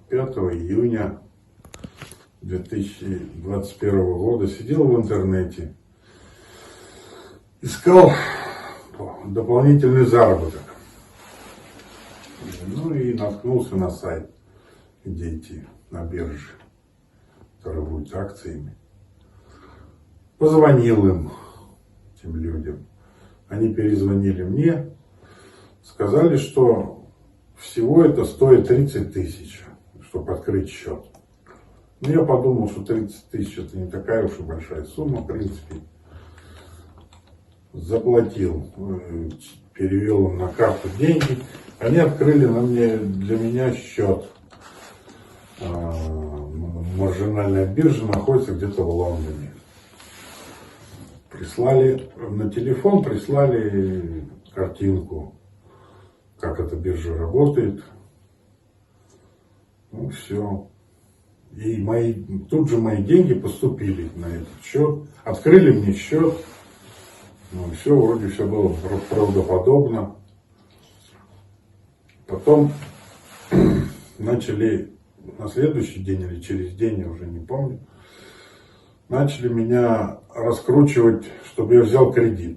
5 июня 2021 года сидел в интернете, искал дополнительный заработок. Ну и наткнулся на сайт, где идти на бирже, торгуют акциями. Позвонил им, этим людям. Они перезвонили мне, сказали, что всего это стоит 30 тысяч, чтобы открыть счет. Но я подумал, что 30 тысяч это не такая уж и большая сумма, в принципе. Заплатил, перевел им на карту деньги. Они открыли для меня счет. Маржинальная биржа находится где-то в Лондоне. Прислали на телефон, прислали картинку, как эта биржа работает. Ну все. И тут же мои деньги поступили на этот счет. Открыли мне счет. Ну, все, вроде все было правдоподобно. Потом начали на следующий день или через день, я уже не помню, начали меня раскручивать, чтобы я взял кредит.